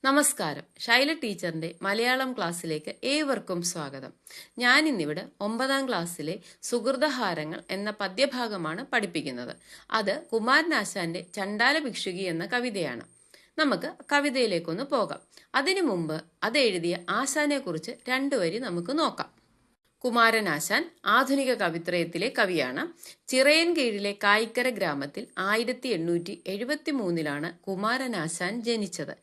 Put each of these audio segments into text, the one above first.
നമസ്കാരം. ശൈല ടീച്ചറിന്റെ മലയാളം ക്ലാസ്സിലേക്ക് ഏവർക്കും സ്വാഗതം. ഞാനിന്നിവിടെ 9ാം ക്ലാസ്സിലെ സുഹൃതഹാരങ്ങൾ എന്ന പദ്യഭാഗമാണ് പഠിപ്പിക്കുന്നത്. അത് കുമാരനാശാന്റെ ചണ്ടാല ഭിക്ഷുകി എന്ന കവിതയാണ്. നമുക്ക് കവിതയിലേക്കൊന്ന് പോകാം. അതിനു മുമ്പ് അത് എഴുതിയ ആശാനെ കുറിച്ച് 2 വരി നമുക്ക് നോക്കാം. കുമാരനാശാൻ ആധുനിക കവിത്രയത്തിലെ കവിയാണ്. ചിറയൻകീഴിലെ കായിക്കര ഗ്രാമത്തിൽ 1873 കുമാരനാശാൻ ജനിച്ചത്.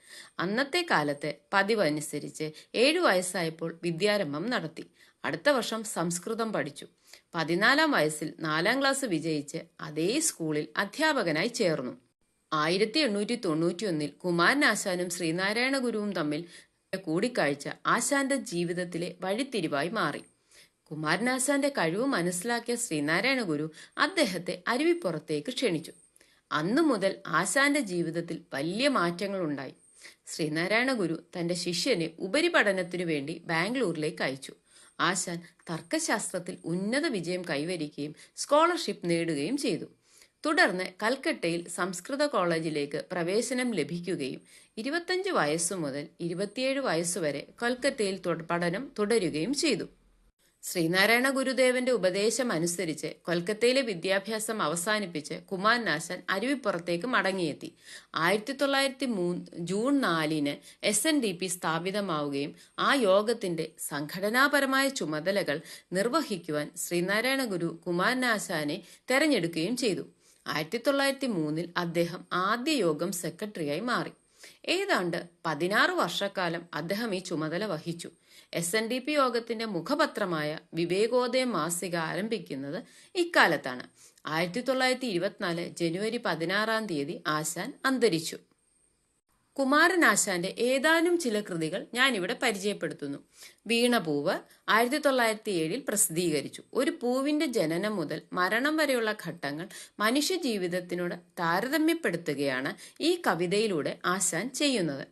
അന്നത്തെ കാലത്തെ പതിവനുസരിച്ച് 7 വയസ്സായപ്പോൾ വിദ്യാരംഭം നടത്തി. അടുത്ത വർഷം സംസ്കൃതം പഠിച്ചു. 14-ാം വയസ്സിൽ 4-ാം ക്ലാസ് വിജയിച്ച് അതേ സ്കൂളിൽ അധ്യാപകനായി ചേർന്നു. 1891 കുമാരനാശാനും ശ്രീനാരായണ ഗുരുവും തമ്മിൽ കൂടിക്കാഴ്ച ആശാന്റെ ജീവിതത്തിലെ വഴിത്തിരിവായി മാറി. കുമാരനാശാന്റെ കഴിവ് മനസ്സിലാക്കിയ ശ്രീനാരായണ ഗുരു അദ്ദേഹത്തെ അരുവിപ്പുറത്തേക്ക് ക്ഷണിച്ചു. അന്നു മുതൽ ആശാന്റെ ജീവിതത്തിൽ വലിയ മാറ്റങ്ങൾ ഉണ്ടായി. ശ്രീനാരായണ ഗുരു തന്റെ ശിഷ്യനെ ഉപരിപഠനത്തിനു വേണ്ടി ബാംഗ്ലൂരിലേക്ക് അയച്ചു. ആശാൻ തർക്കശാസ്ത്രത്തിൽ ഉന്നത വിജയം കൈവരിക്കുകയും സ്കോളർഷിപ്പ് നേടുകയും ചെയ്തു. തുടർന്ന് കൽക്കട്ടയിൽ സംസ്കൃത കോളേജിലേക്ക് പ്രവേശനം ലഭിക്കുകയും 25 വയസ്സു മുതൽ 27 വയസ്സുവരെ കൊൽക്കത്തയിൽ പഠനം തുടരുകയും ചെയ്തു. ശ്രീനാരായണ ഗുരുദേവന്റെ ഉപദേശം അനുസരിച്ച് കൊൽക്കത്തയിലെ വിദ്യാഭ്യാസം അവസാനിപ്പിച്ച് കുമാരനാശാൻ അരുവിപ്പുറത്തേക്ക് മടങ്ങിയെത്തി. 1903 ജൂൺ 4 SNDP സ്ഥാപിതമാവുകയും ആ യോഗത്തിന്റെ സംഘടനാപരമായ ചുമതലകൾ നിർവഹിക്കുവാൻ ശ്രീനാരായണ ഗുരു കുമാരനാശാനെ തെരഞ്ഞെടുക്കുകയും ചെയ്തു. 1903 അദ്ദേഹം ആദ്യ യോഗം സെക്രട്ടറിയായി മാറി. ഏതാണ്ട് 16 വർഷക്കാലം അദ്ദേഹം ഈ ചുമതല വഹിച്ചു. SNDP യോഗത്തിന്റെ മുഖപത്രമായ വിവേകോദയം മാസിക ആരംഭിക്കുന്നത് ഇക്കാലത്താണ്. 1924 ജനുവരി 16 ആശാൻ അന്തരിച്ചു. കുമാരനാശാന്റെ ഏതാനും ചില കൃതികൾ ഞാനിവിടെ പരിചയപ്പെടുത്തുന്നു. വീണപൂവ് 1907 പ്രസിദ്ധീകരിച്ചു. ഒരു പൂവിന്റെ ജനനം മുതൽ മരണം വരെയുള്ള ഘട്ടങ്ങൾ മനുഷ്യ ജീവിതത്തിനോട് താരതമ്യപ്പെടുത്തുകയാണ് ഈ കവിതയിലൂടെ ആശാൻ ചെയ്യുന്നത്.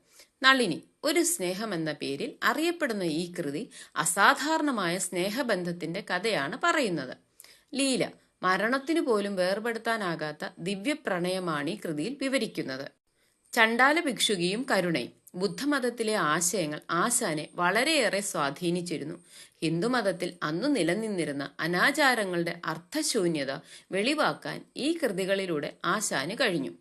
നളിനി ഒരു സ്നേഹം എന്ന പേരിൽ അറിയപ്പെടുന്ന ഈ കൃതി അസാധാരണമായ സ്നേഹബന്ധത്തിന്റെ കഥയാണ് പറയുന്നത്. ലീല മരണത്തിനു പോലും വേർപെടുത്താനാകാത്ത ദിവ്യപ്രണയമാണ് ഈ കൃതിയിൽ വിവരിക്കുന്നത്. ചണ്ടാല ഭിക്ഷുകിയും കരുണയും ബുദ്ധമതത്തിലെ ആശയങ്ങൾ ആശാനെ വളരെയേറെ സ്വാധീനിച്ചിരുന്നു. ഹിന്ദുമതത്തിൽ അന്നു നിലനിന്നിരുന്ന അനാചാരങ്ങളുടെ അർത്ഥശൂന്യത വെളിവാക്കാൻ ഈ കൃതികളിലൂടെ ആശാന് കഴിഞ്ഞു.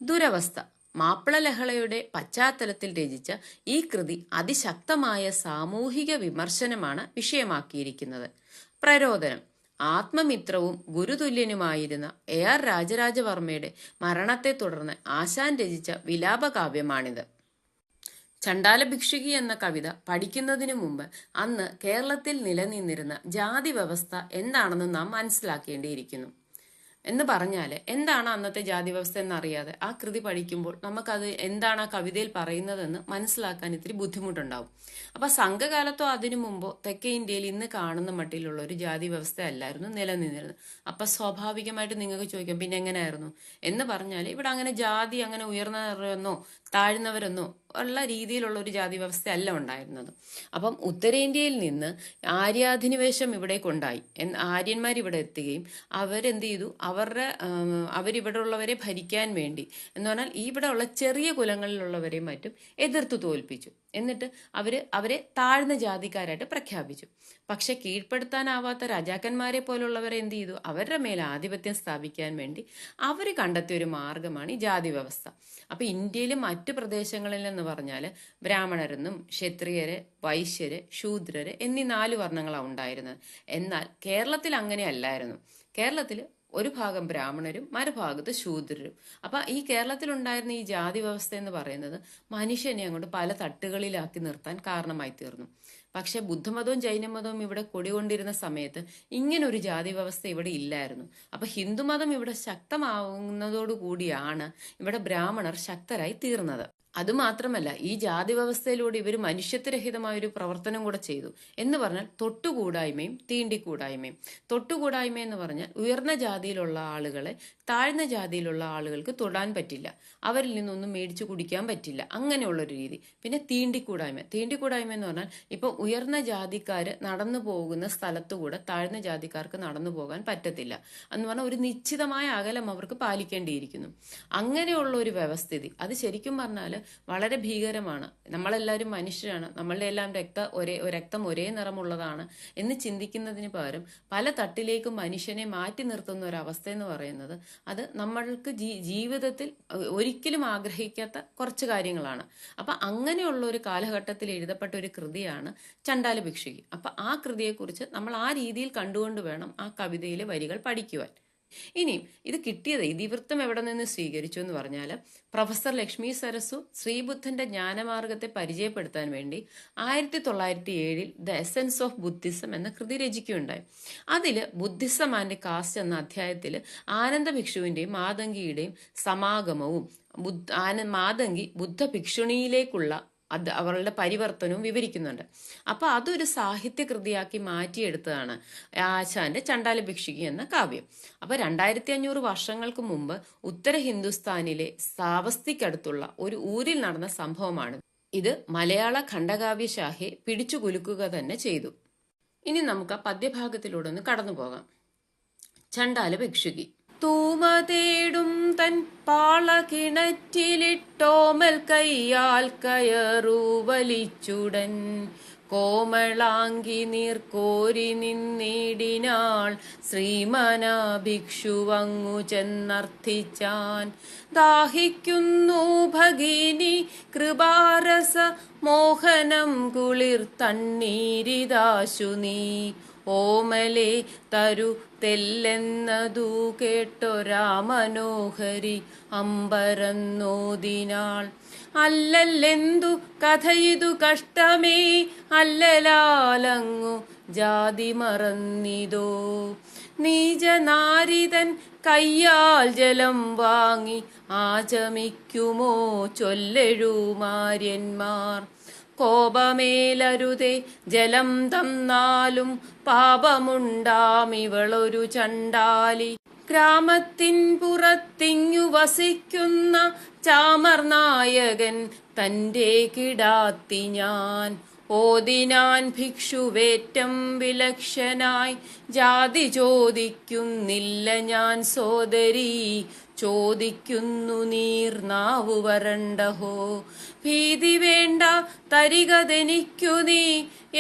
ദുരവസ്ഥ മാപ്പിളലഹളയുടെ പശ്ചാത്തലത്തിൽ രചിച്ച ഈ കൃതി അതിശക്തമായ സാമൂഹിക വിമർശനമാണ് വിഷയമാക്കിയിരിക്കുന്നത്. പ്രരോദനം ആത്മമിത്രവും ഗുരുതുല്യനുമായിരുന്ന AR രാജരാജവർമ്മയുടെ മരണത്തെ തുടർന്ന് ആശാൻ രചിച്ച വിലാപകാവ്യമാണിത്. ചണ്ടാല ഭിക്ഷുകി എന്ന കവിത പഠിക്കുന്നതിനു മുമ്പ് അന്ന് കേരളത്തിൽ നിലനിന്നിരുന്ന ജാതി വ്യവസ്ഥ എന്താണെന്ന് നാം മനസ്സിലാക്കേണ്ടിയിരിക്കുന്നു. എന്ന് പറഞ്ഞാൽ എന്താണ് അന്നത്തെ ജാതി വ്യവസ്ഥ എന്നറിയാതെ ആ കൃതി പഠിക്കുമ്പോൾ നമുക്കത് എന്താണ് ആ കവിതയിൽ പറയുന്നതെന്ന് മനസ്സിലാക്കാൻ ഇത്തിരി ബുദ്ധിമുട്ടുണ്ടാവും. അപ്പൊ സംഘകാലത്തോ അതിനു മുമ്പോ തെക്കേ ഇന്ത്യയിൽ ഇന്ന് കാണുന്ന മട്ടിലുള്ള ഒരു ജാതി വ്യവസ്ഥ അല്ലായിരുന്നു നിലനിന്നിരുന്നത്. അപ്പൊ സ്വാഭാവികമായിട്ട് നിങ്ങൾക്ക് ചോദിക്കാം പിന്നെ എങ്ങനെയായിരുന്നു എന്ന് പറഞ്ഞാൽ ഇവിടെ അങ്ങനെ ജാതി അങ്ങനെ ഉയർന്നവരെന്നോ താഴ്ന്നവരെന്നോ ഉള്ള രീതിയിലുള്ള ഒരു ജാതി വ്യവസ്ഥ അല്ല ഉണ്ടായിരുന്നത്. അപ്പം ഉത്തരേന്ത്യയിൽ നിന്ന് ആര്യാധിനിവേശം ഇവിടേക്കുണ്ടായി. ആര്യന്മാർ ഇവിടെ എത്തുകയും അവരെന്ത് ചെയ്തു, അവരിവിടെ ഉള്ളവരെ ഭരിക്കാൻ വേണ്ടി എന്ന് പറഞ്ഞാൽ ഇവിടെ ഉള്ള ചെറിയ കുലങ്ങളിലുള്ളവരെയും മറ്റും എതിർത്ത് തോൽപ്പിച്ചു. എന്നിട്ട് അവരെ താഴ്ന്ന ജാതിക്കാരായിട്ട് പ്രഖ്യാപിച്ചു. പക്ഷെ കീഴ്പ്പെടുത്താനാവാത്ത രാജാക്കന്മാരെ പോലുള്ളവരെ എന്ത് ചെയ്തു, അവരുടെ മേലെ ആധിപത്യം സ്ഥാപിക്കാൻ വേണ്ടി അവർ കണ്ടെത്തിയ ഒരു മാർഗമാണ് ഈ ജാതി വ്യവസ്ഥ. അപ്പൊ ഇന്ത്യയിലെ മറ്റു പ്രദേശങ്ങളിൽ എന്ന് പറഞ്ഞാൽ ബ്രാഹ്മണരെന്നും ക്ഷത്രിയര്, വൈശ്യര്, ശൂദ്രര് എന്നീ 4 വർണ്ണങ്ങളാണ് ഉണ്ടായിരുന്നത്. എന്നാൽ കേരളത്തിൽ അങ്ങനെ അല്ലായിരുന്നു. കേരളത്തിൽ ഒരു ഭാഗം ബ്രാഹ്മണരും മറുഭാഗത്ത് ശൂദ്രരും. അപ്പൊ ഈ കേരളത്തിൽ ഉണ്ടായിരുന്ന ഈ ജാതി വ്യവസ്ഥ എന്ന് പറയുന്നത് മനുഷ്യനെ അങ്ങോട്ട് പല തട്ടുകളിലാക്കി നിർത്താൻ കാരണമായി തീർന്നു. പക്ഷെ ബുദ്ധമതവും ജൈനമതവും ഇവിടെ കൊടികൊണ്ടിരുന്ന സമയത്ത് ഇങ്ങനൊരു ജാതി വ്യവസ്ഥ ഇവിടെ ഇല്ലായിരുന്നു. അപ്പൊ ഹിന്ദുമതം ഇവിടെ ശക്തമാവുന്നതോടുകൂടിയാണ് ഇവിടെ ബ്രാഹ്മണർ ശക്തരായി തീർന്നത്. അതുമാത്രമല്ല ഈ ജാതി വ്യവസ്ഥയിലൂടെ ഇവർ മനുഷ്യത്വരഹിതമായ ഒരു പ്രവർത്തനം കൂടെ ചെയ്തു. എന്ന് പറഞ്ഞാൽ തൊട്ടുകൂടായ്മയും തീണ്ടിക്കൂടായ്മയും. തൊട്ടുകൂടായ്മ എന്ന് പറഞ്ഞാൽ ഉയർന്ന ജാതിയിലുള്ള ആളുകളെ താഴ്ന്ന ജാതിയിലുള്ള ആളുകൾക്ക് തൊടാൻ പറ്റില്ല, അവരിൽ നിന്നൊന്നും മേടിച്ചു കുടിക്കാൻ പറ്റില്ല, അങ്ങനെയുള്ളൊരു രീതി. പിന്നെ തീണ്ടിക്കൂടായ്മ എന്ന് പറഞ്ഞാൽ ഇപ്പൊ ഉയർന്ന ജാതിക്കാര് നടന്നു പോകുന്ന സ്ഥലത്തുകൂടെ താഴ്ന്ന ജാതിക്കാർക്ക് നടന്നു പോകാൻ പറ്റത്തില്ല എന്ന് പറഞ്ഞാൽ ഒരു നിശ്ചിതമായ അകലം അവർക്ക് പാലിക്കേണ്ടിയിരിക്കുന്നു. അങ്ങനെയുള്ള ഒരു വ്യവസ്ഥിതി അത് ശരിക്കും പറഞ്ഞാൽ വളരെ ഭീകരമാണ്. നമ്മളെല്ലാവരും മനുഷ്യരാണ്, നമ്മളുടെ എല്ലാം രക്തം ഒരേ നിറമുള്ളതാണ് എന്ന് ചിന്തിക്കുന്നതിന് പകരം പല തട്ടിലേക്കും മനുഷ്യനെ മാറ്റി നിർത്തുന്ന ഒരവസ്ഥ എന്ന് പറയുന്നത് അത് നമ്മൾക്ക് ജീവിതത്തിൽ ഒരിക്കലും ആഗ്രഹിക്കാത്ത കുറച്ച് കാര്യങ്ങളാണ്. അപ്പൊ അങ്ങനെയുള്ള ഒരു കാലഘട്ടത്തിൽ എഴുതപ്പെട്ട ഒരു കൃതിയാണ് ചണ്ടാല ഭിക്ഷുകി. അപ്പൊ ആ കൃതിയെക്കുറിച്ച് നമ്മൾ ആ രീതിയിൽ കണ്ടുകൊണ്ട് വേണം ആ കവിതയിലെ വരികൾ പഠിക്കുവാൻ. ഇനിയും ഇത് കിട്ടിയത് ഇതിവൃത്തം എവിടെ നിന്ന് സ്വീകരിച്ചു എന്ന് പറഞ്ഞാൽ, പ്രൊഫസർ ലക്ഷ്മി സരസു ശ്രീബുദ്ധന്റെ ജ്ഞാനമാർഗത്തെ പരിചയപ്പെടുത്താൻ വേണ്ടി 1907 ദ എസൻസ് ഓഫ് ബുദ്ധിസം എന്ന കൃതി രചിക്കുകയുണ്ടായി. അതിൽ ബുദ്ധിസം ആൻഡ് കാസ്റ്റ് എന്ന അധ്യായത്തിൽ ആനന്ദ ഭിക്ഷുവിന്റെയും മാതങ്കിയുടെയും സമാഗമവും മാതങ്കി ബുദ്ധ ഭിക്ഷുണിയിലേക്കുള്ള അവളുടെ പരിവർത്തനവും വിവരിക്കുന്നുണ്ട്. അപ്പൊ അതൊരു സാഹിത്യകൃതിയാക്കി മാറ്റിയെടുത്തതാണ് ആശാന്റെ ചണ്ടാല ഭിക്ഷുകി എന്ന കാവ്യം. അപ്പൊ 2500 വർഷങ്ങൾക്ക് മുമ്പ് ഉത്തര ഹിന്ദുസ്ഥാനിലെ സാവസ്തിക്കടുത്തുള്ള ഒരു ഊരിൽ നടന്ന സംഭവമാണ് ഇത്. മലയാള ഖണ്ഡകാവ്യ ശാഖയെ പിടിച്ചു കുലുക്കുക തന്നെ ചെയ്തു. ഇനി നമുക്ക് ആ പദ്യഭാഗത്തിലൂടെ ഒന്ന് കടന്നു പോകാം. ചണ്ടാല ഭിക്ഷുകി. തൂമ തേടും തൻ പാള കിണറ്റിലിട്ടോമൽ കയ്യാൽ കയറു വലിച്ചുടൻ കോമളാങ്കി നീർക്കോരി നിന്നിടിനാൾ ശ്രീമനാ ഭിക്ഷുവങ്ങു ചെന്നർത്ഥിച്ചാൻ. ദാഹിക്കുന്നു ഭഗിനി കൃപാരസ മോഹനം കുളിർ തണ്ണീരിതാശു നീ ഓമലെ തരു തെല്ലെന്നതു കേട്ടൊരാ മനോഹരി അമ്പരന്നോദിനാൾ. അല്ലല്ലെന്തു കഥയിതു കഷ്ടമേ അല്ലലാലങ്ങു ജാതി മറന്നിതോ. നീചനാരിതൻ കയ്യാൽ ജലം വാങ്ങി ആചമിക്കുമോ ചൊല്ലെഴുമാര്യന്മാർ. കോപമേലരുതേ ജലം തന്നാലും പാപമുണ്ടാമിവളൊരു ചണ്ടാലി. ഗ്രാമത്തിൻ പുറത്തിങ്ങു വസിക്കുന്ന ചാമർനായകൻ തന്റെ കിടാത്തി ഞാൻ. ഓതിനാൻ ഭിക്ഷുവേറ്റം വിലക്ഷനായി ജാതി ചോദിക്കുന്നില്ല ഞാൻ സോദരീ. ചോദിക്കുന്നു നീർനാവു വരണ്ടഹോ. ഭീതി വേണ്ട തരികതെനിക്കു നീ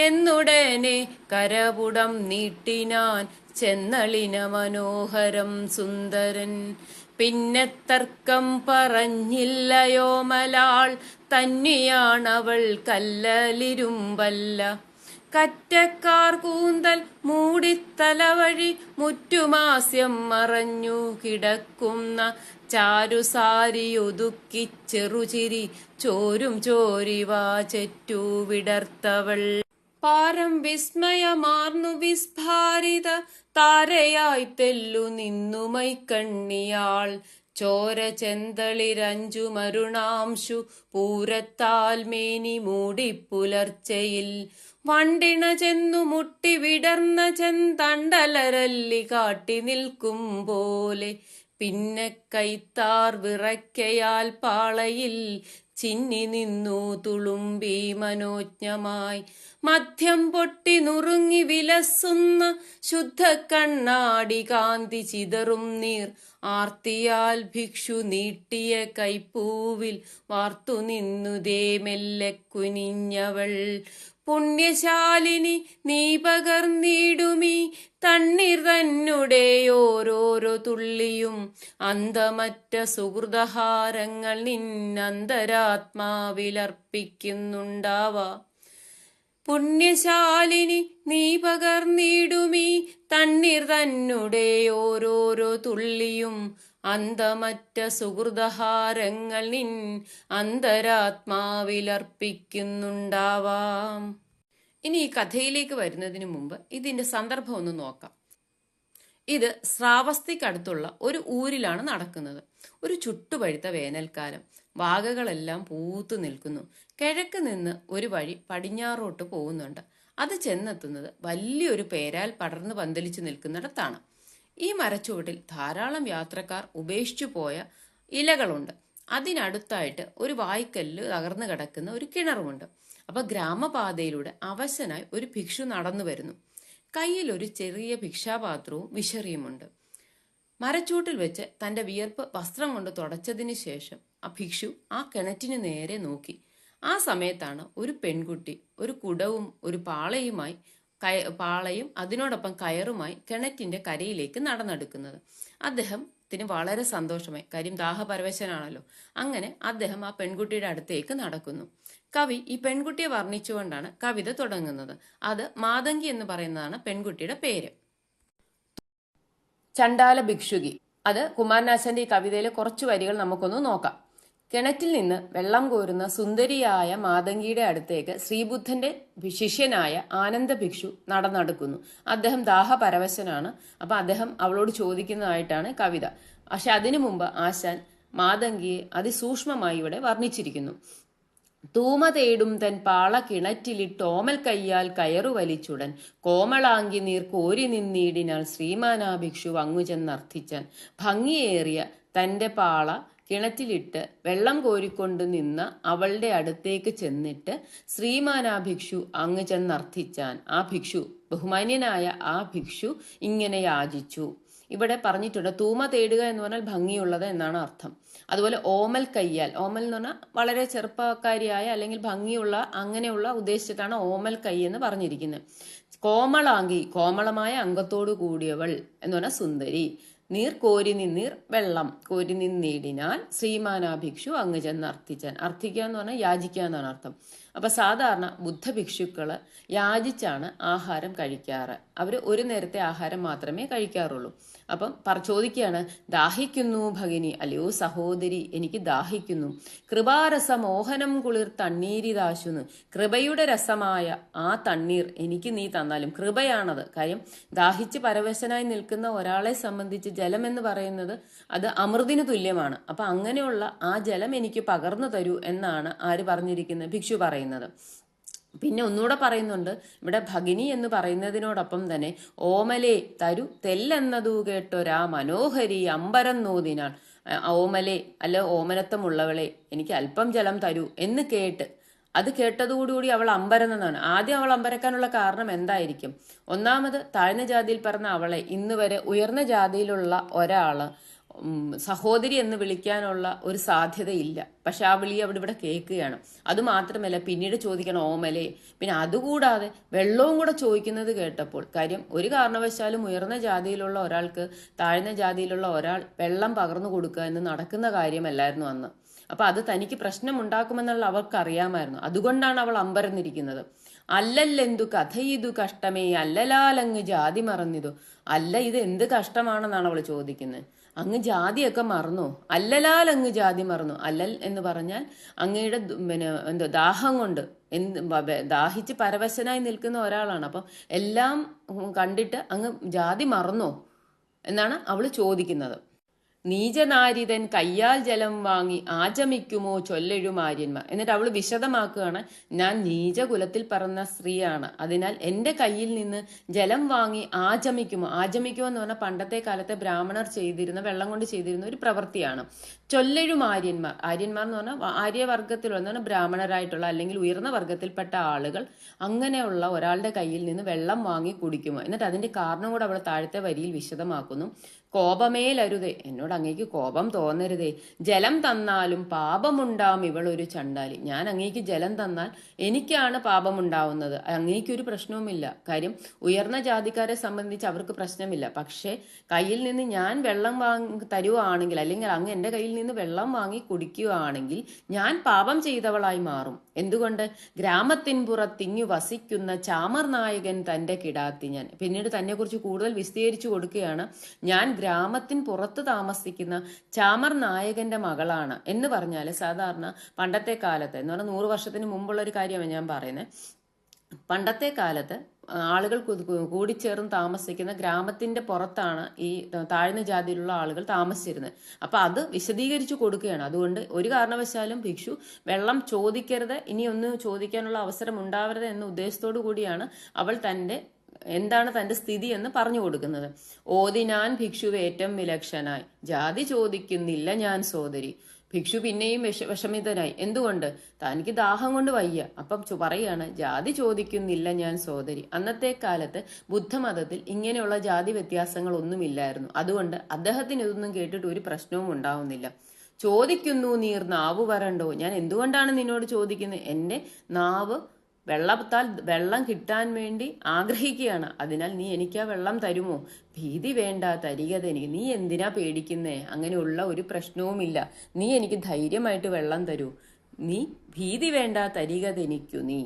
എന്നുടനെ കരപുടം നീട്ടിനാൻ ചെന്നളിന മനോഹരം സുന്ദരൻ. പിന്നെ തർക്കം പറഞ്ഞില്ലയോ മലാൾ തന്നെയാണവൾ കല്ലലിരുമ്പല്ല. കറ്റക്കാർ കൂന്തൽ മൂടിത്തലവഴി മുറ്റുമാസ്യം മറഞ്ഞു കിടക്കുന്ന ചാരുസാരിയൊതുക്കി ചെറുചിരി ചോരും ചോരിവാ ചെറ്റു വിടർത്തവൾ. പാരം വിസ്മയമാർന്നു വിസ്ഫാരിത താരയായി തെല്ലു നിന്നുമൈ കണ്ണിയാൾ. ചോര ചെന്തളിരഞ്ചു മരുണാംശു പൂരത്താൽ മേനി മൂടിപ്പുലർച്ചയിൽ. വണ്ടിണ ചെന്നു മുട്ടി വിടർന്ന ചെന്തണ്ടലരല്ലി കാട്ടി നിൽക്കും പോലെ. പിന്നെ കൈത്താർ വിറയ്ക്കയാൽ പാളയിൽ ചിന്നി നിന്നു തുളുമ്പി മനോജ്ഞമായി. മദ്യം പൊട്ടി നുറുങ്ങി വിലസുന്ന ശുദ്ധ കണ്ണാടി കാന്തി ചിതറും നീർ ആർത്തിയാൽ ഭിക്ഷു നീട്ടിയ കൈപ്പൂവിൽ വാർത്തു നിന്നുതേ മെല്ലെ കുനിഞ്ഞവൾ. പുണ്യശാലിനി നീ പകർന്നിടുമീ തണ്ണീർ തന്നെ ഓരോരോ തുള്ളിയും അന്തമറ്റ സുഹൃതഹാരങ്ങൾ നിന്നന്തരാത്മാവിലർപ്പിക്കുന്നുണ്ടാവാ. പുണ്യശാലിനി നീ പകർന്നിടുമീ തണ്ണീർ തന്നെ ഓരോരോ തുള്ളിയും അന്തമറ്റ സുഹൃതഹാരങ്ങൾ നിൻ അന്തരാത്മാവിലർപ്പിക്കുന്നുണ്ടാവാം. ഇനി ഈ കഥയിലേക്ക് വരുന്നതിന് മുമ്പ് ഇതിന്റെ സന്ദർഭം ഒന്ന് നോക്കാം. ഇത് ശ്രാവസ്തിക്കടുത്തുള്ള ഒരു ഊരിലാണ് നടക്കുന്നത്. ഒരു ചുട്ടുപഴുത്ത വേനൽക്കാലം. വാഗകളെല്ലാം പൂത്തു നിൽക്കുന്നു. കിഴക്ക് നിന്ന് ഒരു വഴി പടിഞ്ഞാറോട്ട് പോകുന്നുണ്ട്. അത് ചെന്നെത്തുന്നത് വലിയൊരു പേരാൽ പടർന്നു പന്തലിച്ചു നിൽക്കുന്നിടത്താണ്. ഈ മരച്ചുവട്ടിൽ ധാരാളം യാത്രക്കാർ ഉപേക്ഷിച്ചു പോയ ഇലകളുണ്ട്. അതിനടുത്തായിട്ട് ഒരു വായ്ക്കല്ല് തകർന്നു കിടക്കുന്ന ഒരു കിണറുമുണ്ട്. അപ്പൊ ഗ്രാമപാതയിലൂടെ അവശനായി ഒരു ഭിക്ഷു നടന്നു വരുന്നു. കയ്യിൽ ഒരു ചെറിയ ഭിക്ഷാപാത്രവും വിശറിയുമുണ്ട്. മരച്ചൂട്ടിൽ വെച്ച് തന്റെ വിയർപ്പ് വസ്ത്രം കൊണ്ട് തുടച്ചതിന് ശേഷം ആ ഭിക്ഷു ആ കിണറ്റിന് നേരെ നോക്കി. ആ സമയത്താണ് ഒരു പെൺകുട്ടി ഒരു കുടവും ഒരു പാളയും അതിനോടൊപ്പം കയറുമായി കിണറ്റിന്റെ കരയിലേക്ക് നടന്നെടുക്കുന്നത്. അദ്ദേഹത്തിന് വളരെ സന്തോഷമായി, കാര്യം ദാഹപരവശനാണല്ലോ. അങ്ങനെ അദ്ദേഹം ആ പെൺകുട്ടിയുടെ അടുത്തേക്ക് നടക്കുന്നു. കവി ഈ പെൺകുട്ടിയെ വർണ്ണിച്ചുകൊണ്ടാണ് കവിത തുടങ്ങുന്നത്. അത് മാതങ്കി എന്ന് പറയുന്നതാണ് പെൺകുട്ടിയുടെ പേര്. ചണ്ടാല ഭിക്ഷുകി, അത് കുമാരനാശാന്റെ ഈ കവിതയിലെ കുറച്ചു വരികൾ നമുക്കൊന്ന് നോക്കാം. കിണറ്റിൽ നിന്ന് വെള്ളം കോരുന്ന സുന്ദരിയായ മാതങ്കിയുടെ അടുത്തേക്ക് ശ്രീബുദ്ധന്റെ ശിഷ്യനായ ആനന്ദ ഭിക്ഷു നടന്നെടുക്കുന്നു. അദ്ദേഹം ദാഹപരവശനാണ്. അപ്പൊ അദ്ദേഹം അവളോട് ചോദിക്കുന്നതായിട്ടാണ് കവിത. പക്ഷെ അതിനു മുമ്പ് ആശാൻ മാതങ്കിയെ അതിസൂക്ഷ്മമായി ഇവിടെ വർണ്ണിച്ചിരിക്കുന്നു. തൂമ തേടും തൻ പാള കിണറ്റിലിട്ടോമൽ കയ്യാൽ കയറു വലിച്ചുടൻ കോമളാങ്കി നീർ കോരി നിന്നീടിനാൽ ശ്രീമാനാ ഭിക്ഷു അങ്ങു ചെന്നർത്ഥിച്ചാൻ. ഭംഗിയേറിയ തന്റെ പാള കിണറ്റിലിട്ട് വെള്ളം കോരിക്കൊണ്ട് നിന്ന അവളുടെ അടുത്തേക്ക് ചെന്നിട്ട് ശ്രീമാനാ ഭിക്ഷു അങ്ങ് ചെന്നർത്ഥിച്ചാൻ. ആ ഭിക്ഷു, ബഹുമാന്യനായ ആ ഭിക്ഷു ഇങ്ങനെ യാചിച്ചു. ഇവിടെ പറഞ്ഞിട്ടുണ്ട് തൂമ തേടുക എന്ന് പറഞ്ഞാൽ ഭംഗിയുള്ളത് എന്നാണ് അർത്ഥം. അതുപോലെ ഓമൽ കയ്യാൽ, ഓമൽ എന്ന് പറഞ്ഞാൽ വളരെ ചെറുപ്പക്കാരിയായ അല്ലെങ്കിൽ ഭംഗിയുള്ള അങ്ങനെയുള്ള ഉദ്ദേശിച്ചിട്ടാണ് ഓമൽ കൈ എന്ന് പറഞ്ഞിരിക്കുന്നത്. കോമളാങ്കി, കോമളമായ അംഗത്തോടു കൂടിയവൾ എന്ന് പറഞ്ഞാൽ സുന്ദരി. നീർ കോരി നിന്നീർ, വെള്ളം കോരി നിന്നീടിനാൽ ശ്രീമാനാ ഭിക്ഷു അങ്ങ് ചെന്ന് അർത്ഥിച്ചാൻ. അർത്ഥിക്കുക എന്ന് പറഞ്ഞാൽ യാചിക്കുക എന്നാണ് അർത്ഥം. അപ്പൊ സാധാരണ ബുദ്ധഭിക്ഷുക്കള് യാചിച്ചാണ് ആഹാരം കഴിക്കാറ്. അവര് ഒരു നേരത്തെ ആഹാരം മാത്രമേ കഴിക്കാറുള്ളൂ. അപ്പം ചോദിക്കുകയാണ്, ദാഹിക്കുന്നു ഭഗിനി, അല്ലയോ സഹോദരി, എനിക്ക് ദാഹിക്കുന്നു. കൃപാരസ മോഹനം കുളിർ തണ്ണീരിതാശുന്ന്, കൃപയുടെ രസമായ ആ തണ്ണീർ എനിക്ക് നീ തന്നാലും. കൃപയാണത്. കാര്യം ദാഹിച്ച് പരവശനായി നിൽക്കുന്ന ഒരാളെ സംബന്ധിച്ച് ജലം എന്ന് പറയുന്നത് അത് അമൃതിന് തുല്യമാണ്. അപ്പൊ അങ്ങനെയുള്ള ആ ജലം എനിക്ക് പകർന്നു തരൂ എന്നാണ് ആര് പറഞ്ഞിരിക്കുന്നത്? ഭിക്ഷു പറയുന്നത്. പിന്നെ ഒന്നുകൂടെ പറയുന്നുണ്ട് ഇവിടെ, ഭഗിനി എന്ന് പറയുന്നതിനോടൊപ്പം തന്നെ ഓമലേ തരു തെല്ലെന്നതു കേട്ടൊരാ മനോഹരി അമ്പരം നോദിനാൾ. ഓമലേ അല്ല ഓമനത്വമുള്ളവളെ, എനിക്ക് അല്പം ജലം തരൂ എന്ന് കേട്ട്, അത് കേട്ടതുകൂടി അവൾ അമ്പരന്നാണ്. ആദ്യം അവൾ അമ്പരക്കാനുള്ള കാരണം എന്തായിരിക്കും? ഒന്നാമത് താഴ്ന്ന ജാതിയിൽ പറഞ്ഞ അവളെ ഇന്ന് വരെ ഉയർന്ന ജാതിയിലുള്ള ഒരാള് സഹോദരി എന്ന് വിളിക്കാനുള്ള ഒരു സാധ്യതയില്ല. പക്ഷെ ആ വിളി ഇവിടെ കേൾക്കുകയാണ്. അതുമാത്രമല്ല പിന്നീട് ചോദിക്കണം ഓമലേ. പിന്നെ അതുകൂടാതെ വെള്ളവും കൂടെ ചോദിക്കുന്നത് കേട്ടപ്പോൾ, കാര്യം ഒരു കാരണവശാലും ഉയർന്ന ജാതിയിലുള്ള ഒരാൾക്ക് താഴ്ന്ന ജാതിയിലുള്ള ഒരാൾ വെള്ളം പകർന്നു കൊടുക്കുക എന്ന് നടക്കുന്ന കാര്യമല്ലായിരുന്നു അന്ന്. അപ്പൊ അത് തനിക്ക് പ്രശ്നമുണ്ടാക്കുമെന്നുള്ള അവർക്ക് അറിയാമായിരുന്നു. അതുകൊണ്ടാണ് അവൾ അമ്പരന്നിരിക്കുന്നത്. അല്ലല്ലെന്തു കഥയിതു കഷ്ടമേ അല്ലലാലങ്ങ് ജാതി മറന്നിതു. അല്ല, ഇത് എന്ത് കഷ്ടമാണെന്നാണ് അവൾ ചോദിക്കുന്നത്. അങ്ങ് ജാതിയൊക്കെ മറന്നോ? അല്ലലാലങ്ങ് ജാതി മറന്നു. അല്ലൽ എന്ന് പറഞ്ഞാൽ അങ്ങയുടെ ദാഹം കൊണ്ട് ദാഹിച്ച് പരവശനായി നിൽക്കുന്ന ഒരാളാണ്. അപ്പം എല്ലാം കണ്ടിട്ട് അങ്ങ് ജാതി മറന്നോ എന്നാണ് അവൾ ചോദിക്കുന്നത്. നീചനാരിതൻ കയ്യാൽ ജലം വാങ്ങി ആചമിക്കുമോ ചൊല്ലെഴുമാര്യന്മാർ. എന്നിട്ട് അവൾ വിശദമാക്കുകയാണ്, ഞാൻ നീചകുലത്തിൽ പറഞ്ഞ സ്ത്രീയാണ്, അതിനാൽ എന്റെ കയ്യിൽ നിന്ന് ജലം വാങ്ങി ആചമിക്കുമോ. ആചമിക്കുമോ എന്ന് പറഞ്ഞാൽ പണ്ടത്തെ കാലത്തെ ബ്രാഹ്മണർ ചെയ്തിരുന്ന, വെള്ളം കൊണ്ട് ചെയ്തിരുന്ന ഒരു പ്രവൃത്തിയാണ്. ചൊല്ലെഴുമാര്യന്മാർ, ആര്യന്മാർ എന്ന് പറഞ്ഞാൽ ആര്യവർഗത്തിലുള്ള ബ്രാഹ്മണരായിട്ടുള്ള അല്ലെങ്കിൽ ഉയർന്ന വർഗത്തിൽപ്പെട്ട ആളുകൾ അങ്ങനെയുള്ള ഒരാളുടെ കയ്യിൽ നിന്ന് വെള്ളം വാങ്ങി കുടിക്കുമോ. എന്നിട്ട് അതിന്റെ കാരണം കൂടെ അവൾ താഴത്തെ വരിയിൽ വിശദമാക്കുന്നു. കോപമേലരുതേ, എന്നോട് അങ്ങേക്ക് കോപം തോന്നരുതേ. ജലം തന്നാലും പാപമുണ്ടാവും ഇവളൊരു ചണ്ടാലി. ഞാൻ അങ്ങേക്ക് ജലം തന്നാൽ എനിക്കാണ് പാപമുണ്ടാവുന്നത്, അങ്ങേക്കൊരു പ്രശ്നവുമില്ല. കാര്യം ഉയർന്ന ജാതിക്കാരെ സംബന്ധിച്ച് അവർക്ക് പ്രശ്നമില്ല. പക്ഷെ കയ്യിൽ നിന്ന് ഞാൻ വെള്ളം തരുവാണെങ്കിൽ, അല്ലെങ്കിൽ അങ്ങ് എൻ്റെ കയ്യിൽ നിന്ന് വെള്ളം വാങ്ങി കുടിക്കുകയാണെങ്കിൽ ഞാൻ പാപം ചെയ്തവളായി മാറും. എന്തുകൊണ്ട്? ഗ്രാമത്തിൻ പുറത്തിങ്ങു വസിക്കുന്ന ചാമർ നായകൻ തന്റെ കിടാത്തി ഞാൻ. പിന്നീട് തന്നെ കുറിച്ച് കൂടുതൽ വിസ്തീരിച്ചു കൊടുക്കുകയാണ്. ഞാൻ ഗ്രാമത്തിന് പുറത്ത് താമസിക്കുന്ന ചാമർ നായകന്റെ മകളാണ് എന്ന് പറഞ്ഞാൽ, സാധാരണ പണ്ടത്തെ കാലത്ത് എന്ന് പറഞ്ഞാൽ 100 വർഷത്തിന് മുമ്പുള്ള ഒരു കാര്യമാണ് ഞാൻ പറയുന്നത്. പണ്ടത്തെ കാലത്ത് ആളുകൾ കൂടിച്ചേർന്ന് താമസിക്കുന്ന ഗ്രാമത്തിന്റെ പുറത്താണ് ഈ താഴ്ന്ന ജാതിയിലുള്ള ആളുകൾ താമസിച്ചിരുന്നത്. അപ്പൊ അത് വിശദീകരിച്ചു കൊടുക്കുകയാണ്. അതുകൊണ്ട് ഒരു കാരണവശാലും ഭിക്ഷു വെള്ളം ചോദിക്കരുത്, ഇനി ഒന്നും ചോദിക്കാനുള്ള അവസരം ഉണ്ടാവരുത് എന്ന ഉദ്ദേശത്തോടു കൂടിയാണ് അവൾ എന്താണ് തന്റെ സ്ഥിതി എന്ന് പറഞ്ഞു കൊടുക്കുന്നത്. ഓതിനാൻ ഭിക്ഷുവേറ്റം വിലക്ഷനായി ജാതി ചോദിക്കുന്നില്ല ഞാൻ സോദരി. ഭിക്ഷു പിന്നെയും വിഷമിതനായി. എന്തുകൊണ്ട്? തനിക്ക് ദാഹം കൊണ്ട് വയ്യ. അപ്പം പറയുകയാണ്, ജാതി ചോദിക്കുന്നില്ല ഞാൻ സോദരി. അന്നത്തെ കാലത്ത് ബുദ്ധമതത്തിൽ ഇങ്ങനെയുള്ള ജാതി വ്യത്യാസങ്ങൾ ഒന്നുമില്ലായിരുന്നു. അതുകൊണ്ട് അദ്ദേഹത്തിന് ഇതൊന്നും കേട്ടിട്ട് ഒരു പ്രശ്നവും ഉണ്ടാവുന്നില്ല. ചോദിക്കുന്നു നീർ നാവ് വരണ്ടോ. ഞാൻ എന്തുകൊണ്ടാണ് നിന്നോട് ചോദിക്കുന്നത്? എൻ്റെ നാവ് വെള്ളം കിട്ടാൻ വേണ്ടി ആഗ്രഹിക്കുകയാണ്. അതിനാൽ നീ എനിക്ക് ആ വെള്ളം തരുമോ? ഭീതി വേണ്ട, തരികതെനിക്ക്. നീ എന്തിനാ പേടിക്കുന്നേ? അങ്ങനെയുള്ള ഒരു പ്രശ്നവുമില്ല. നീ എനിക്ക് ധൈര്യമായിട്ട് വെള്ളം തരൂ. നീ ഭീതി വേണ്ട, തരികതെനിക്കു നീ.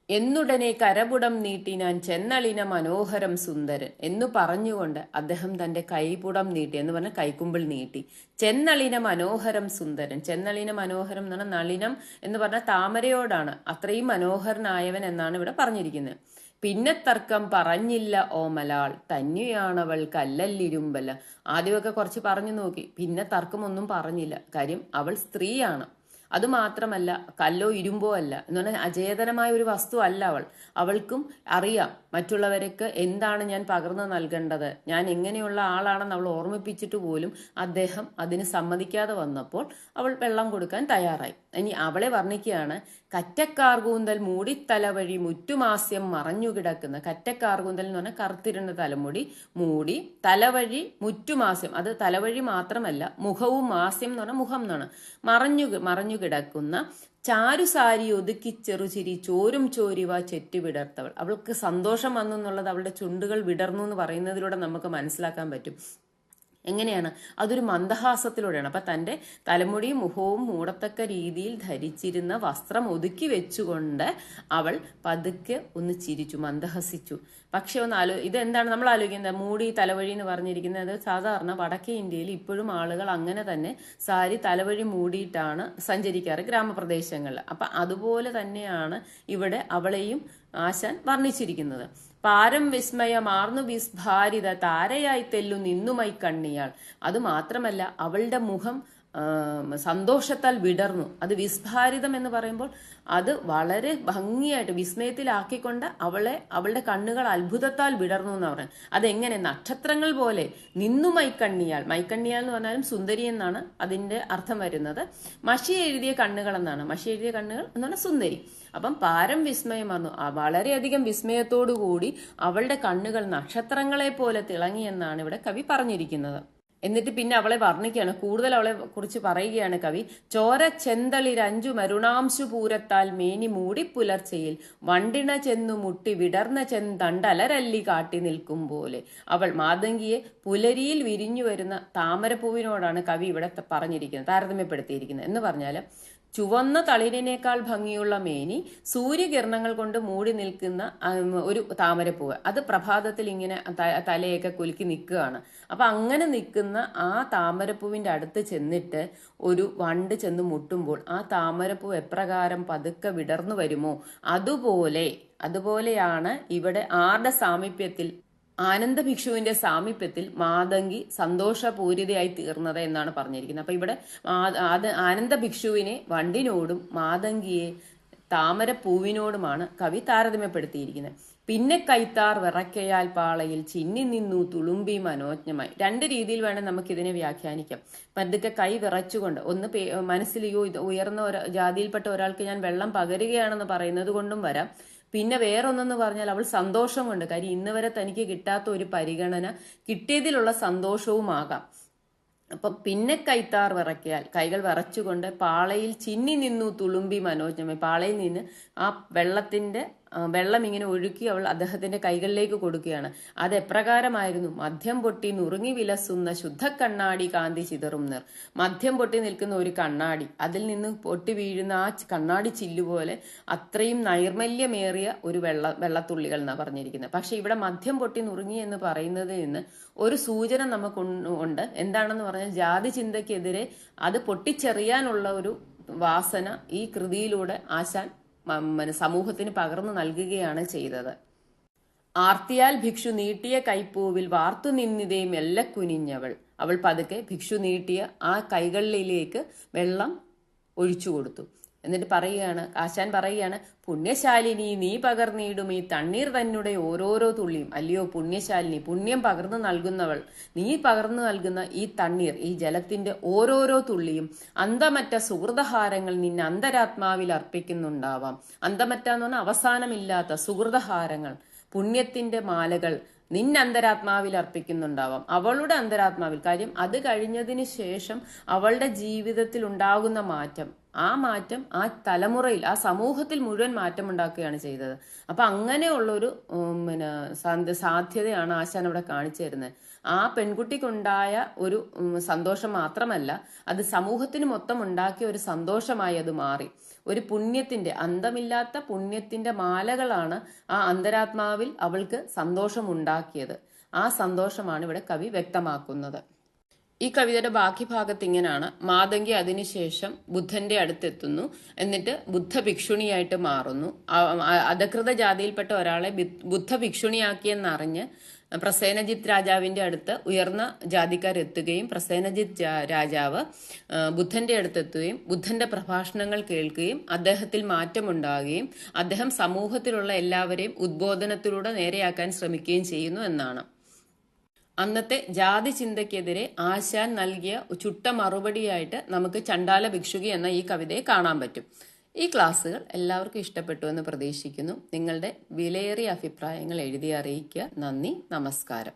എന്നുടനെ കരപുടം നീട്ടിനാൻ ചെന്നളിന മനോഹരം സുന്ദരൻ എന്നു പറഞ്ഞുകൊണ്ട് അദ്ദേഹം തന്റെ കൈപുടം നീട്ടി, എന്ന് പറഞ്ഞ കൈക്കുമ്പിൾ നീട്ടി. ചെന്നളിന മനോഹരം സുന്ദരൻ. ചെന്നളിന മനോഹരം എന്ന് പറഞ്ഞാൽ നളിനം എന്ന് പറഞ്ഞ താമരയോടാണ്. അത്രയും മനോഹരനായവൻ എന്നാണ് ഇവിടെ പറഞ്ഞിരിക്കുന്നത്. പിന്നെ തർക്കം പറഞ്ഞില്ല ഓമലാൾ തന്നെയാണവൾ കല്ലല്ലിരുമ്പല. ആദ്യമൊക്കെ കുറച്ച് പറഞ്ഞു നോക്കി, പിന്നെ തർക്കമൊന്നും പറഞ്ഞില്ല. കാര്യം അവൾ സ്ത്രീയാണ്. അതുമാത്രമല്ല, കല്ലോ ഇരുമ്പോ അല്ല എന്ന് പറഞ്ഞാൽ അചേതനമായ ഒരു വസ്തു അല്ല അവൾ. അവൾക്കും അറിയാം മറ്റുള്ളവർക്ക് എന്താണ് ഞാൻ പകർന്നു നൽകേണ്ടത്, ഞാൻ എങ്ങനെയുള്ള ആളാണെന്ന് അവൾ ഓർമ്മിപ്പിച്ചിട്ട് പോലും അദ്ദേഹം അതിന് സമ്മതിക്കാതെ വന്നപ്പോൾ അവൾ വെള്ളം കൊടുക്കാൻ തയ്യാറായി. ഇനി അവളെ വർണ്ണിക്കുകയാണ്. കറ്റക്കാർകൂന്തൽ മൂടിത്തലവഴി മുറ്റുമാസ്യം മറഞ്ഞു കിടക്കുന്ന. കറ്റക്കാർകൂന്തൽ എന്ന് പറഞ്ഞാൽ കറുത്തിരുന്ന തലമുടി മൂടി, തലവഴി മുറ്റുമാസ്യം, അത് തലവഴി മാത്രമല്ല മുഖവും, മാസ്യം എന്ന് പറഞ്ഞാൽ മുഖം എന്നാണ്, മറഞ്ഞു കിടക്കുന്ന ചാരുസാരി ഒതുക്കി ചെറുചിരി ചോരും ചോരിവ ചെറ്റി വിടർത്തവൾ. അവൾക്ക് സന്തോഷം വന്നു എന്നുള്ളത് അവളുടെ ചുണ്ടുകൾ വിടർന്നു എന്ന് പറയുന്നതിലൂടെ നമുക്ക് മനസ്സിലാക്കാൻ പറ്റും. എങ്ങനെയാണ്? അതൊരു മന്ദഹാസത്തിലൂടെയാണ്. അപ്പൊ തന്റെ തലമുടിയും മുഖവും മൂടത്തക്ക രീതിയിൽ ധരിച്ചിരുന്ന വസ്ത്രം ഒതുക്കി വെച്ചുകൊണ്ട് അവൾ പതുക്കെ ഒന്ന് ചിരിച്ചു, മന്ദഹസിച്ചു. പക്ഷെ ഇതെന്താണ് നമ്മൾ ആലോചിക്കുന്നത്? മൂടി തലവഴി എന്ന് പറഞ്ഞിരിക്കുന്നത് സാധാരണ വടക്കേ ഇന്ത്യയിൽ ഇപ്പോഴും ആളുകൾ അങ്ങനെ തന്നെ സാരി തലവഴി മൂടിയിട്ടാണ് സഞ്ചരിക്കാറ് ഗ്രാമപ്രദേശങ്ങളിൽ. അപ്പൊ അതുപോലെ തന്നെയാണ് ഇവിടെ അവളെയും ആശാൻ വർണ്ണിച്ചിരിക്കുന്നത്. പാരം വിസ്മയമാർന്നു വിസ്ഭാരിത താരയായി തെല്ലു നിന്നുമൈ കണ്ണിയാൾ. അത് മാത്രമല്ല, അവളുടെ മുഖം സന്തോഷത്താൽ വിടർന്നു. അത് വിസ്ഫാരിതം എന്ന് പറയുമ്പോൾ അത് വളരെ ഭംഗിയായിട്ട് വിസ്മയത്തിലാക്കിക്കൊണ്ട് അവളുടെ കണ്ണുകൾ അത്ഭുതത്താൽ വിടർന്നു എന്ന് പറഞ്ഞു. അതെങ്ങനെ? നക്ഷത്രങ്ങൾ പോലെ നിന്നു മൈക്കണ്ണിയാൾ. മൈക്കണ്ണിയാൾ എന്ന് പറഞ്ഞാലും സുന്ദരി എന്നാണ് അതിന്റെ അർത്ഥം വരുന്നത്. മഷി എഴുതിയ കണ്ണുകൾ എന്നാണ്. മഷി എഴുതിയ കണ്ണുകൾ എന്ന് പറഞ്ഞാൽ സുന്ദരി. അപ്പം പാരം വിസ്മയം വന്നു. വളരെയധികം വിസ്മയത്തോടു കൂടി അവളുടെ കണ്ണുകൾ നക്ഷത്രങ്ങളെ പോലെ തിളങ്ങി എന്നാണ് ഇവിടെ കവി പറഞ്ഞിരിക്കുന്നത്. എന്നിട്ട് പിന്നെ അവളെ വർണ്ണിക്കുകയാണ്, കൂടുതൽ അവളെ കുറിച്ച് പറയുകയാണ് കവി. ചോര ചെന്തളിരഞ്ചു മരുണാംശു പൂരത്താൽ മേനി മൂടി പുലർച്ചയിൽ വണ്ടിണ ചെന്നു മുട്ടി വിടർന്ന ചെന്തണ്ടലരല്ലി കാട്ടി നിൽക്കും പോലെ. അവൾ മാതങ്കിയെ പുലരിയിൽ വിരിഞ്ഞു വരുന്ന താമരപ്പൂവിനോടാണ് കവി ഇവിടെ പറഞ്ഞിരിക്കുന്നത്, താരതമ്യപ്പെടുത്തിയിരിക്കുന്നത്. എന്ന് പറഞ്ഞാൽ ചുവന്ന തളിരിനേക്കാൾ ഭംഗിയുള്ള മേനി സൂര്യകിരണങ്ങൾ കൊണ്ട് മൂടി നിൽക്കുന്ന ഒരു താമരപ്പൂവ്. അത് പ്രഭാതത്തിൽ ഇങ്ങനെ തലയൊക്കെ കുലുക്കി നിൽക്കുകയാണ്. അപ്പൊ അങ്ങനെ നിൽക്കുന്ന ആ താമരപ്പൂവിന്റെ അടുത്ത് ചെന്നിട്ട് ഒരു വണ്ട് ചെന്ന് മുട്ടുമ്പോൾ ആ താമരപ്പൂ എപ്രകാരം പതുക്കെ വിടർന്നു വരുമോ അതുപോലെയാണ് ഇവിടെ ആരുടെ സാമീപ്യത്തിൽ, ആനന്ദ ഭിക്ഷുവിന്റെ സാമീപ്യത്തിൽ മാതങ്കി സന്തോഷപൂരിതയായി തീർന്നത് എന്നാണ് പറഞ്ഞിരിക്കുന്നത്. അപ്പൊ ഇവിടെ ആനന്ദ ഭിക്ഷുവിനെ വണ്ടിനോടും മാതങ്കിയെ താമരപ്പൂവിനോടുമാണ് കവി താരതമ്യപ്പെടുത്തിയിരിക്കുന്നത്. പിന്നെ കൈത്താർ വിറക്കയാൽ പാളയിൽ ചിന്നി നിന്നു തുളുമ്പി മനോജ്ഞമായി. രണ്ട് രീതിയിൽ വേണം നമുക്കിതിനെ വ്യാഖ്യാനിക്കാം. പതുക്കെ കൈ വിറച്ചുകൊണ്ട്, ഒന്ന് മനസ്സിലെയോ ഉയർന്ന ജാതിയിൽപ്പെട്ട ഒരാൾക്ക് ഞാൻ വെള്ളം പകരുകയാണെന്ന് പറയുന്നത് കൊണ്ടും വരാം. പിന്നെ വേറൊന്നെന്ന് പറഞ്ഞാൽ അവൾ സന്തോഷം കൊണ്ട്, കാര്യം ഇന്ന് വരെ തനിക്ക് കിട്ടാത്ത ഒരു പരിഗണന കിട്ടിയതിലുള്ള സന്തോഷവുമാകാം. അപ്പം പിന്നെ കൈത്താർ വിറക്കിയാൽ, കൈകൾ വിറച്ചുകൊണ്ട് പാളയിൽ ചിന്നി നിന്നു തുളുമ്പി മനോജ്ഞമായി. പാളയിൽ നിന്ന് ആ വെള്ളം ഇങ്ങനെ ഒഴുക്കി അവൾ അദ്ദേഹത്തിന്റെ കൈകളിലേക്ക് കൊടുക്കുകയാണ്. അത് എപ്രകാരമായിരുന്നു? മദ്യം പൊട്ടി നുറുങ്ങി വിലസുന്ന ശുദ്ധ കണ്ണാടി കാന്തി ചിതറും നിർ. മദ്യം പൊട്ടി നിൽക്കുന്ന ഒരു കണ്ണാടി, അതിൽ നിന്ന് പൊട്ടി വീഴുന്ന ആ കണ്ണാടി ചില്ലുപോലെ അത്രയും നൈർമല്യമേറിയ ഒരു വെള്ളത്തുള്ളികൾ എന്നാണ് പറഞ്ഞിരിക്കുന്നത്. പക്ഷെ ഇവിടെ മദ്യം പൊട്ടി നുറുങ്ങി എന്ന് പറയുന്നതിൽ നിന്ന് ഒരു സൂചന നമുക്കുണ്ട്. എന്താണെന്ന് പറഞ്ഞാൽ ജാതി ചിന്തയ്ക്കെതിരെ അത് പൊട്ടിച്ചെറിയാനുള്ള ഒരു വാസന ഈ കൃതിയിലൂടെ ആശാൻ സമൂഹത്തിന് പകർന്നു നൽകുകയാണ് ചെയ്തത്. ആർത്തിയാൽ ഭിക്ഷു നീട്ടിയ കൈപ്പൂവിൽ വാർത്തു നിന്നിതേ മെല്ലെ കുനിഞ്ഞവൾ. അവൾ പതുക്കെ ഭിക്ഷു നീട്ടിയ ആ കൈകളിലേക്ക് വെള്ളം ഒഴിച്ചു കൊടുത്തു. എന്നിട്ട് ആശാൻ പറയുകയാണ്, പുണ്യശാലിനി നീ പകർന്നിടും ഈ തണ്ണീർ തന്നെ ഓരോരോ തുള്ളിയും. അല്ലയോ പുണ്യശാലിനി, പുണ്യം പകർന്നു നൽകുന്നവൾ, നീ പകർന്നു നൽകുന്ന ഈ തണ്ണീർ, ഈ ജലത്തിന്റെ ഓരോരോ തുള്ളിയും അന്തമറ്റ സുഹൃതഹാരങ്ങൾ നിന്നെ അന്തരാത്മാവിൽ അർപ്പിക്കുന്നുണ്ടാവാം. അന്തമറ്റ എന്ന് പറഞ്ഞാൽ അവസാനമില്ലാത്ത സുഹൃതഹാരങ്ങൾ, പുണ്യത്തിന്റെ മാലകൾ നിന്റെ അന്തരാത്മാവിൽ അർപ്പിക്കുന്നുണ്ടാവാം, അവളുടെ അന്തരാത്മാവിൽ. കാര്യം അത് കഴിഞ്ഞതിന് ശേഷം അവളുടെ ജീവിതത്തിൽ ഉണ്ടാകുന്ന മാറ്റം, ആ മാറ്റം ആ തലമുറയിൽ, ആ സമൂഹത്തിൽ മുഴുവൻ മാറ്റം ഉണ്ടാക്കുകയാണ് ചെയ്തത്. അപ്പൊ അങ്ങനെയുള്ളൊരു സാധ്യതയാണ് ആശാൻ അവിടെ കാണിച്ചു തരുന്നത്. ആ പെൺകുട്ടിക്കുണ്ടായ ഒരു സന്തോഷം മാത്രമല്ല, അത് സമൂഹത്തിന് മൊത്തം ഉണ്ടാക്കിയ ഒരു സന്തോഷമായി അത് മാറി. ഒരു പുണ്യത്തിന്റെ, അന്തമില്ലാത്ത പുണ്യത്തിന്റെ മാലകളാണ് ആ അന്തരാത്മാവിൽ അവൾക്ക് സന്തോഷം ഉണ്ടാക്കിയത്. ആ സന്തോഷമാണ് ഇവിടെ കവി വ്യക്തമാക്കുന്നത്. ഈ കവിതയുടെ ബാക്കി ഭാഗത്ത് ഇങ്ങനെയാണ്: മാതങ്കി അതിനുശേഷം ബുദ്ധന്റെ അടുത്തെത്തുന്നു, എന്നിട്ട് ബുദ്ധ ഭിക്ഷുണിയായിട്ട് മാറുന്നു. അധകൃത ജാതിയിൽപ്പെട്ട ഒരാളെ ബുദ്ധ ഭിക്ഷുണിയാക്കിയെന്നറിഞ്ഞ് പ്രസേനജിത്ത് രാജാവിന്റെ അടുത്ത് ഉയർന്ന ജാതിക്കാരെത്തുകയും പ്രസേനജിത്ത് രാജാവ് ബുദ്ധന്റെ അടുത്തെത്തുകയും ബുദ്ധന്റെ പ്രഭാഷണങ്ങൾ കേൾക്കുകയും അദ്ദേഹത്തിൽ മാറ്റമുണ്ടാകുകയും അദ്ദേഹം സമൂഹത്തിലുള്ള എല്ലാവരെയും ഉദ്ബോധനത്തിലൂടെ നേരെയാക്കാൻ ശ്രമിക്കുകയും ചെയ്യുന്നു എന്നാണ്. അന്നത്തെ ജാതി ചിന്തയ്ക്കെതിരെ ആശാൻ നൽകിയ ചുട്ട മറുപടിയായിട്ട് നമുക്ക് ചണ്ടാല ഭിക്ഷുകി എന്ന ഈ കവിതയെ കാണാൻ പറ്റും. ഈ ക്ലാസ്സുകൾ എല്ലാവർക്കും ഇഷ്ടപ്പെട്ടു എന്ന് പ്രതീക്ഷിക്കുന്നു. നിങ്ങളുടെ വിലയേറിയ അഭിപ്രായങ്ങൾ എഴുതി അറിയിക്കുക. നന്ദി, നമസ്കാരം.